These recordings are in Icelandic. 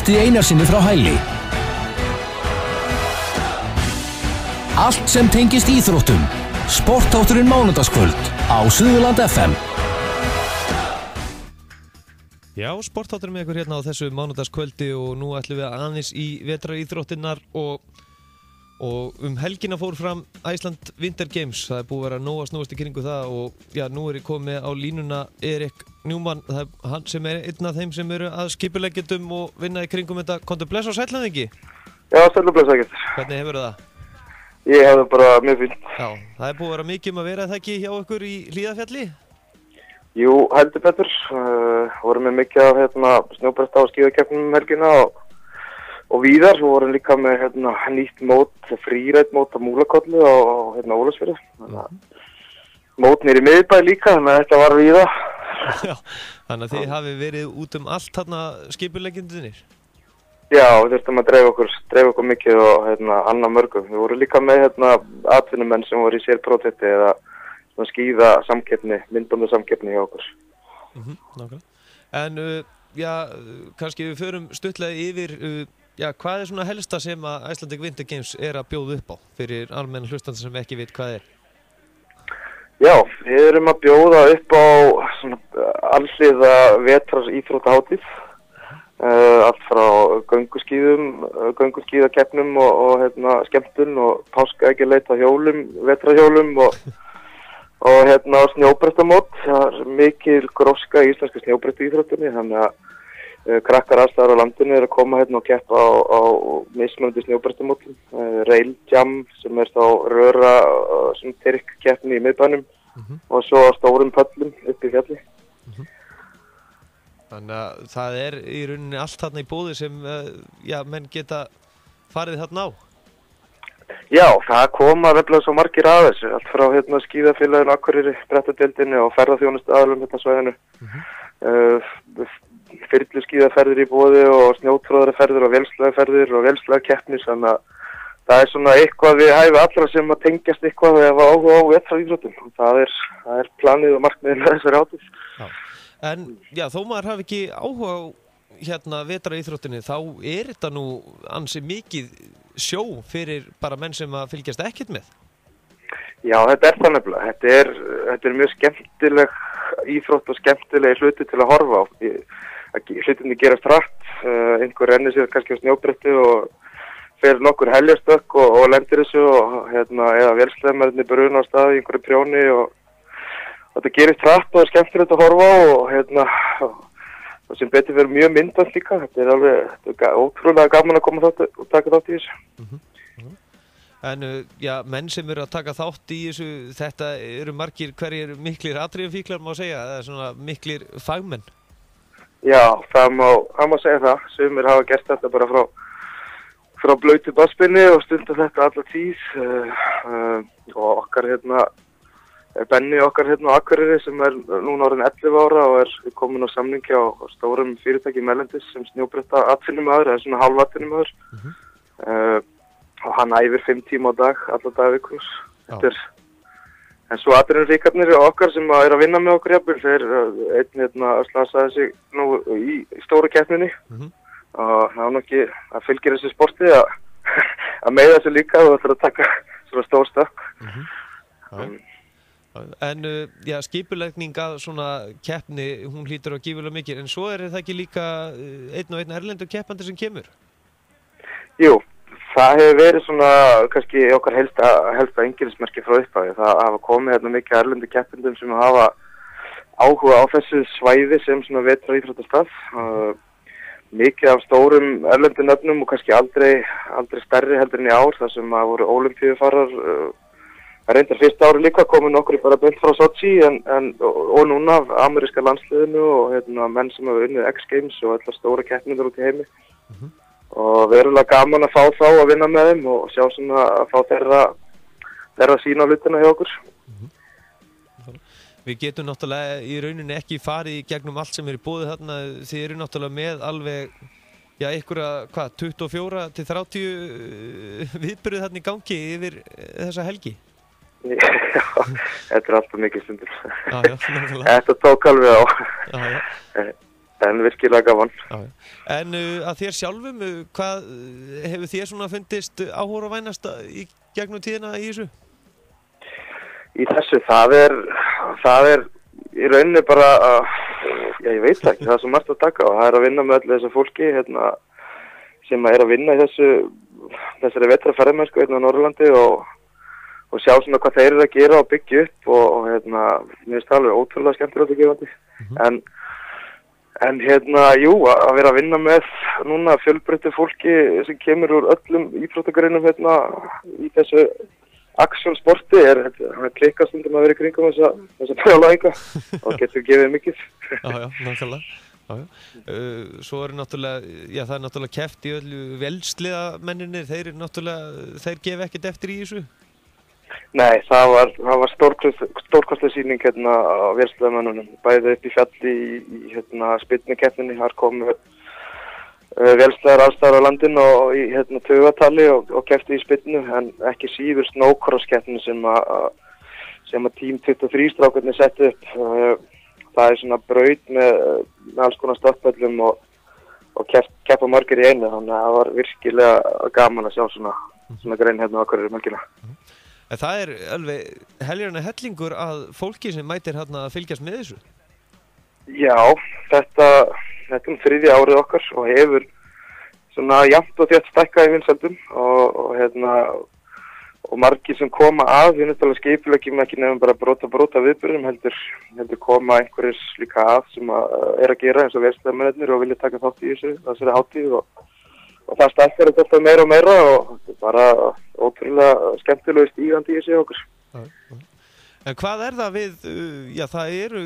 Trausti Einarsinni frá Hæli. Allt sem tengist íþróttum. Sportþátturinn mánudagskvöld á Suðurland FM. Já, sportþátturinn með ykkur hérna á þessu mánudagskvöldi og nú ætlum við aðeins í vetraríþróttirnar og helgina fór fram Iceland Winter Games. Það búið að vera nóg að snúast í kringu það og já, nú ég komið á línuna Erik Njúmann, það hann sem einn af þeim sem eru að skipuleggjöndum og vinna í kringum þetta. Komdu bless á sætlan ekki? Já, sætlan bless ekkert. Hvernig hefur það? Ég hefði bara mjög fínt. Já, það búið að vera mikið að vera það ekki hjá ykkur í Hlíðarfjalli? Jú, heldur betur. Vorum með mikið af snjóbresta og skíðakeppnum helgina og víðar. Við vorum líka með nýtt mót, frírætt mót á Múlakollu á Ólafsfirði. Mót niður í miðbæ líka, þannig að þetta var víða. Já, þannig að þið hafi verið út allt þarna skipuleggjendunir? Já, við þurftum að dreifa okkur mikið og annað mörgum. Við vorum líka með atvinnumenn sem voru í sérprótetti eða skíða samkeppni, myndbönda samkeppni hjá okkur. Nákvæmlega. En já, kannski við förum stuttlega yfir hvað er svona helsta sem að Icelandic Winter Games er að bjóða upp á fyrir almenna hlustandi sem ekki veit hvað er? Já, við erum að bjóða upp á alhliða vetraríþróttahátíð, allt frá gönguskíðakeppnum og skemmtun og páskaeggjaleita hjólum, vetrahjólum og snjóbrettamót. Það er mikil gróska í íslenska snjóbrettaíþróttinni, þannig að krakkar allstaðar á landinu eru að koma og keppa á mismunandi snjóbrettamótum. Rail Jam sem er þá röra tyrkkeppni í miðbænum og svo á stórum pöllum upp í fjalli. Þannig að það er í rauninni allt þarna í boði sem menn geta farið þarna á? Já, það koma vefnilega svo margir að þessu, allt frá skíðafélaginu Akureyri, brettadeildinni og ferðaþjónustuaðilum svæðinu. Þyrluskíðaferðir í boði og snjótróðaraferðir og vélsleðaferðir og vélsleðakeppni, þannig að það er svona eitthvað við hæfi allra sem að tengjast eitthvað eða áhuga á vetraríþróttum. Það er planið og markmiðið með þessari hátíð. Já. En já, þó maður hafi ekki áhuga á vetraríþróttinni, þá er þetta nú ansi mikið sjó fyrir bara menn sem að fylgjast ekkert með. Já, þetta er það nefnilega. Þetta er mjög skemmtileg íþrótt og skemmtilegi hluti til að horfa á. Hlutinni gerast hratt, einhver rennir sér kannski á snjóbretti og fer nokkur heljarstökk og lendir þessu og eða vélsleðamennirnir bruna á stað í einhverju prjóni og þetta gerist hratt og er skemmtilegt að horfa á og sem betur verið mjög myndað líka. Þetta er alveg ótrúlega gaman að koma og taka þátt í þessu. En menn sem eru að taka þátt í þessu, þetta eru margir hverjir miklir atriðufíklar má segja, eða svona miklir fagmenn? Já, það má segja það. Sumir hafa gert þetta bara frá blautu basspinni og stundar þetta alla tíð og okkar Benni okkar á Akureyri sem er núna orðinn 11 ára og er komin á samningi á stórum fyrirtæki mellendis sem snjóbretta atvinnumaður eða svona hálfatvinnumaður og hann æfir 5 tíma á dag alla daga vikunnar. En svo atvinnuríkarnir okkar sem er að vinna með okkur jafnvel, þeir einn slasaði sig nú í stóru keppninni og það er nú ekki að fylgja þessu sporti að meiða sig líka og það þarf að taka svona stór stökk. En skipulegning að svona keppni, hún hlýtur á gífurlega mikið, en svo er það ekki líka einn erlendur keppandi sem kemur? Jú, það hefur verið svona kannski okkar helsta einkennismerki frá upphafi. Það hafa komið mikið erlendur keppendum sem hafa áhuga á þessu svæði sem svona vetraríþróttastað. Mikið af stórum erlendur nöfnum og kannski aldrei stærri heldur en í ár, þar sem að voru ólympíufarar. Það reyndar fyrsta ári líka komu nokkri bara beint frá Sochi og núna af ameríska landsliðinu og menn sem hafa unnið X Games og allar stóra keppnir út í heimi. Og verulega gaman að fá þá að vinna með þeim og sjá svona að fá þeirra sína hlutina hjá okkur. Við getum náttúrulega í rauninni ekki farið í gegnum allt sem er í boði þarna. Þið eru náttúrulega með alveg einhverja 24 til 30 viðburði þarna í gangi yfir þessa helgi. Já, þetta er alltaf mikið stundur. Já, nákvæmlega. Þetta tók alveg á. en virkilega gaman. Já. En að þér sjálfum, hvað hefur þér svona fundist áhorfavænast í gegnum tíðina í þessu? Í þessu, það er í rauninni bara, ég veit það ekki, það er svo margt að taka og það er að vinna með öllu þessu fólki sem er að vinna í þessari vetrarferðamennsku á Norðurlandi og sjá svona hvað þeir eru að gera og byggja upp og mér finnst það alveg ótrúlega skemmtilegt að gefandi. En jú, að vera að vinna með núna fjölbreyttu fólki sem kemur úr öllum íþróttagreinum í þessu aksjónsporti það klikkar stundum að vera í kringum þessa brjálæðinga og getur gefið mikið. Já, nákvæmlega. Svo er náttúrulega, það er náttúrulega keppt í öllu vélsliða menninir, þeir gefa ekkert eftir í þessu? Nei, það var stórkostleg sýning á vélsliðamönnunum, bæði upp í fjalli í spyrnukeppninni, þar komu vélsliðar allstaðar á landinu og í tugatali og kepptu í spyrnu, en ekki síður snowcross-keppni sem að Team 23 strákarnir settu upp. Það er svona braut með alls konar stoppöllum og keppa margir í einu, þannig að það var virkilega gaman að sjá svona grein á Akureyri melkina. En það er alveg heljarna hellingur að fólki sem mætir að fylgjast með þessu? Já, þetta er 3. árið okkar og hefur svona jafnt og þétt stækkað í vinsældum og margir sem koma að, við náttúrulega skipuleggjum ekki nefnum bara brota viðburðum, heldur koma einhverjir líka að sem er að gera eins og vélsliðamennirnir og vilja taka þátt í þessari hátíð og það stækkar þetta meira og meira og þetta er bara ótrúlega skemmtilega stígandi í þessu okkur. En hvað er það við, það eru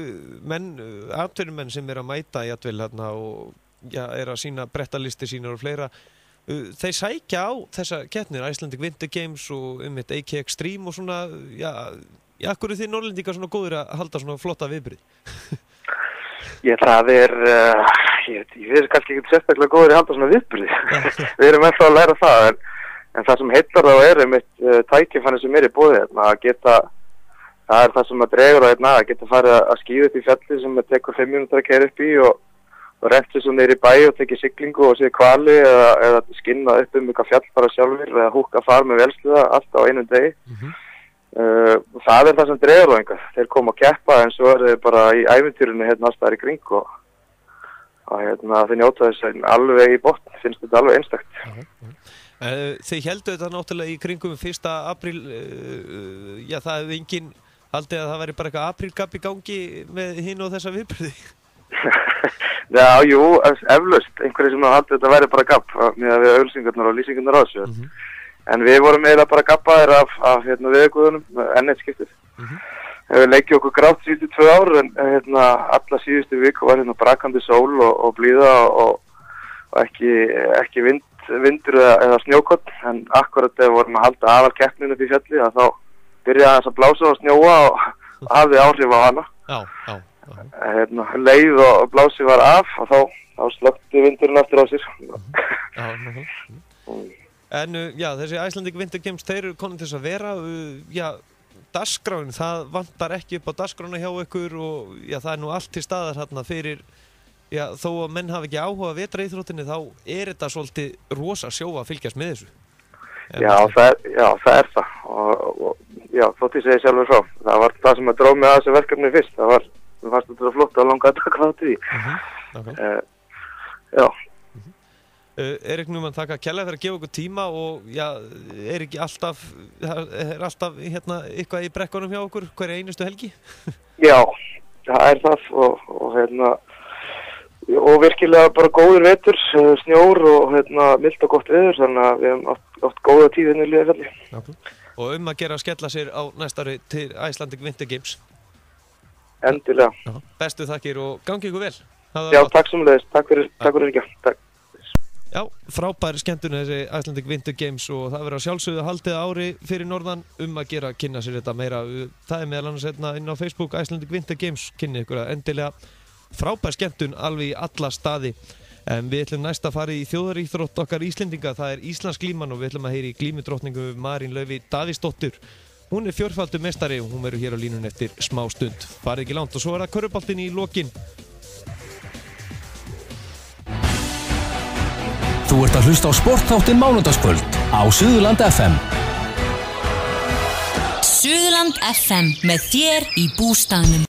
atvinnumenn sem er að mæta jafnvel og er að sína brettalisti sínar og fleira. Þeir sækja á þessa keppnir, Icelandic Winter Games og AK Extreme og svona, akkur þið Norrlendingar svona góðir að halda svona flotta viðbrið? Það er, ég er kannski ekki sérstaklega góðir að halda svona viðbrið. Við erum ennþá að læra það, en það sem heillar þá er tækifæri sem er í boði, að geta, það er það sem að dregur að geta farið að skíða upp í fjalli sem tekur 5 mínútur að keyra upp í og rennt svo niður í bæ og tekið siglingu og séð hvali eða skinna upp eitthvað fjall bara sjálfur eða húka far með vélsliða allt á einum degi. Það er það sem dregur einhver. Þeir koma að keppa en svo er þeir bara í ævintýrunni allstaðar í kring og þeir njóta þess alveg í botn, finnst þetta alveg einstakt. Þið héldu þetta náttúrulega í kringum 1. apríl, það hefði enginn haldið að það væri bara eitthvað aprílgabb í gangi með hinn og þessa viðburði? Já, jú, eflaust, einhverju sem haldið þetta væri bara gabb með við auglýsingarnar og lýsingarnar á þessu. En við vorum eiginlega bara gabbaðir af viðguðunum, enn eitt skiptið. Við leikjum okkur grátt síðustu 2 ár en alla síðustu viku var brakandi sól og blíða og ekki vindur eða snjókott. En akkurat þegar vorum að halda aðal keppninu upp í fjalli þá byrjaði þess að blása og snjóa og hafði áhrif á hana. Já. Leið og blási var af og þá slökkti vindurinn aftur á sér. En þessi Icelandic Winter Games, þeir eru komin til þess að vera, dagskráin, það vantar ekki upp á dagskrána hjá ykkur og það er nú allt til staðar hérna fyrir, þó að menn hafi ekki áhuga að vetraíþróttinni þá er þetta svolítið rosa sjó að fylgjast með þessu. Það er það og þótt ég segi sjálfur frá, það var það sem að dróð með að þessu verkefni fyrst, mér fannst þetta flott að langa að taka þátt í því. Erik Númann, þakka kærlega fyrir að gefa okkur tíma og er ekki alltaf eitthvað í brekkunum hjá okkur hverja einustu helgi? Já, það er það og virkilega bara góður vetur, snjór og milt og gott veður, þannig að við hefum oft góða tíð í Liðafjalli. Og að gera að skella sér á næsta ári til Icelandic Winter Games. Endilega. Bestu þakkir og gangi ykkur vel. Já, takk sömuleiðis. Takk fyrir ekki. Takk. Já, frábær skemmtun þessi Icelandic Winter Games og það verður að sjálfsögðu haldið ári fyrir norðan að gera að kynna sér þetta meira. Það er meðal annars inn á Facebook Icelandic Winter Games, kynni ykkur að endilega frábær skemmtun alveg í alla staði. En við ætlum næst að fara í þjóðaríþrótt okkar Íslendinga, það er Íslandsglíman og við ætlum að heyra í glímudrottningu Marín Laufey Davíðsdóttur. Hún er fjórfaldur meistari og hún verður hér á línunni eftir smá stund. Farið ekki langt og svo er það körfuboltinn í lokin. Þú ert að hlusta á sportþáttinn Mánudagskvöld á Suðurland FM. Suðurland FM með þér í bústaðnum.